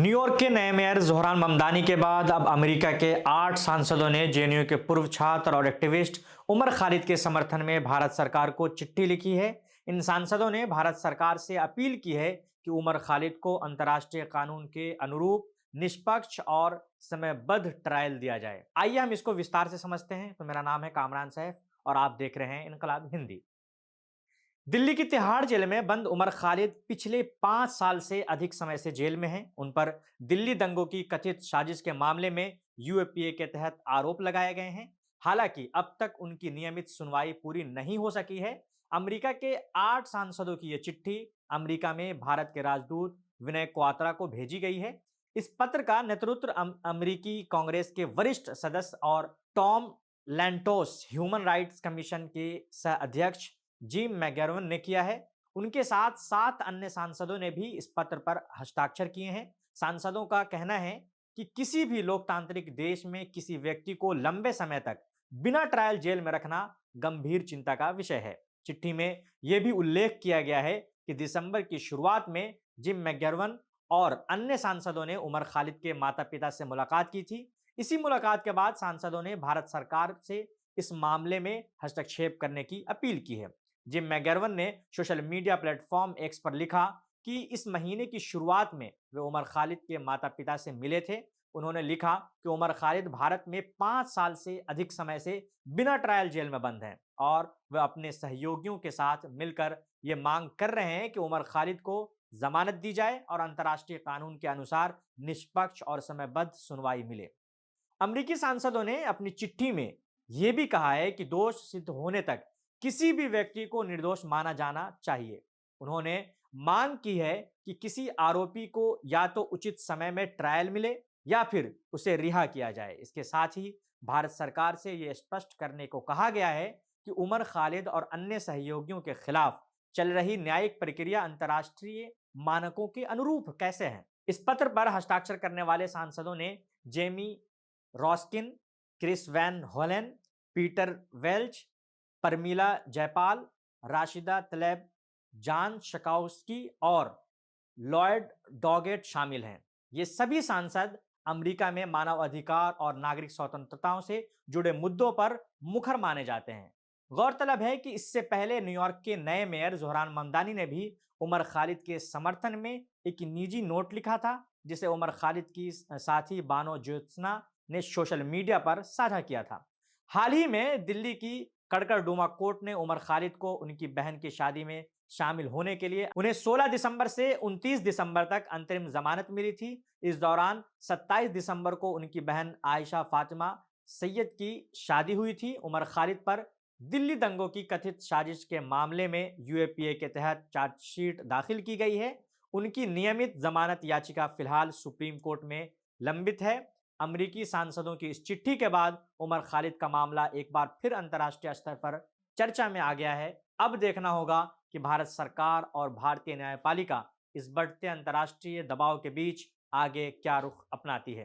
New York के नए mayor Zohran Mamdani के बाद अब अमेरिका के 8 सांसदों ने जेएनयू के पूर्व छात्र और एक्टिविस्ट उमर खालिद के समर्थन में भारत सरकार को चिट्ठी लिखी है। इन सांसदों ने भारत सरकार से अपील की है कि उमर खालिद को अंतर्राष्ट्रीय कानून के अनुरूप निष्पक्ष और समयबद्ध ट्रायल दिया जाए। आइए हम इसको विस्तार से समझते हैं। तो मेरा नाम है कामरान सैफ और आप देख रहे हैं इनकलाब हिंदी। दिल्ली की तिहाड़ जेल में बंद उमर खालिद पिछले 5 साल से अधिक समय से जेल में हैं। उन पर दिल्ली दंगों की कथित साजिश के मामले में यूएपीए के तहत आरोप लगाए गए हैं। हालांकि अब तक उनकी नियमित सुनवाई पूरी नहीं हो सकी है। अमेरिका के 8 सांसदों की यह चिट्ठी अमेरिका में भारत के राजदूत विनय क्वात्रा को भेजी गई है। इस पत्र का नेतृत्व अमेरिकी कांग्रेस के वरिष्ठ सदस्य और Tom Lantos human rights commission के सह अध्यक्ष जिम मैगेरवन ने किया है। उनके साथ 7 अन्य सांसदों ने भी इस पत्र पर हस्ताक्षर किए हैं। सांसदों का कहना है कि किसी भी लोकतांत्रिक देश में किसी व्यक्ति को लंबे समय तक बिना ट्रायल जेल में रखना गंभीर चिंता का विषय है। चिट्ठी में यह भी उल्लेख किया गया है कि दिसंबर की शुरुआत में जिम मैगेरवन और अन्य सांसदों ने उमर खालिद के माता पिता से मुलाकात की थी। इसी मुलाकात के बाद सांसदों ने भारत सरकार से इस मामले में हस्तक्षेप करने की अपील की है। जिम मैगेरवन ने सोशल मीडिया प्लेटफॉर्म एक्स पर लिखा कि इस महीने की शुरुआत में वे उमर खालिद के माता पिता से मिले थे। उन्होंने लिखा कि उमर खालिद भारत में 5 साल से अधिक समय से बिना ट्रायल जेल में बंद हैं और वे अपने सहयोगियों के साथ मिलकर ये मांग कर रहे हैं कि उमर खालिद को जमानत दी जाए और अंतर्राष्ट्रीय कानून के अनुसार निष्पक्ष और समयबद्ध सुनवाई मिले। अमेरिकी सांसदों ने अपनी चिट्ठी में यह भी कहा है कि दोष सिद्ध होने तक किसी भी व्यक्ति को निर्दोष माना जाना चाहिए। उन्होंने मांग की है कि किसी आरोपी को या तो उचित समय में ट्रायल मिले या फिर उसे रिहा किया जाए। इसके साथ ही भारत सरकार से यह स्पष्ट करने को कहा गया है कि उमर खालिद और अन्य सहयोगियों के खिलाफ चल रही न्यायिक प्रक्रिया अंतर्राष्ट्रीय मानकों के अनुरूप कैसे है। इस पत्र पर हस्ताक्षर करने वाले सांसदों ने Jamie Raskin, Chris Van Hollen, Peter Welch, Pramila Jayapal, Rashida Tlaib, Jan Schakowsky और लॉयड डॉगेट शामिल हैं। ये सभी सांसद अमेरिका में मानव अधिकार और नागरिक स्वतंत्रताओं से जुड़े मुद्दों पर मुखर माने जाते हैं। गौरतलब है कि इससे पहले न्यूयॉर्क के नए मेयर जोहरान ममदानी ने भी उमर खालिद के समर्थन में एक निजी नोट लिखा था, जिसे उमर खालिद की साथी बानो ज्योत्सना ने सोशल मीडिया पर साझा किया था। हाल ही में दिल्ली की कड़कड़डूमा कोर्ट ने उमर खालिद को उनकी बहन की शादी में शामिल होने के लिए उन्हें 16 दिसंबर से 29 दिसंबर तक अंतरिम जमानत मिली थी। इस दौरान 27 दिसंबर को उनकी बहन आयशा फातिमा सैयद की शादी हुई थी। उमर खालिद पर दिल्ली दंगों की कथित साजिश के मामले में यूएपीए के तहत चार्जशीट दाखिल की गई है। उनकी नियमित जमानत याचिका फिलहाल सुप्रीम कोर्ट में लंबित है। अमेरिकी सांसदों की इस चिट्ठी के बाद उमर खालिद का मामला एक बार फिर अंतर्राष्ट्रीय स्तर पर चर्चा में आ गया है। अब देखना होगा कि भारत सरकार और भारतीय न्यायपालिका इस बढ़ते अंतर्राष्ट्रीय दबाव के बीच आगे क्या रुख अपनाती है।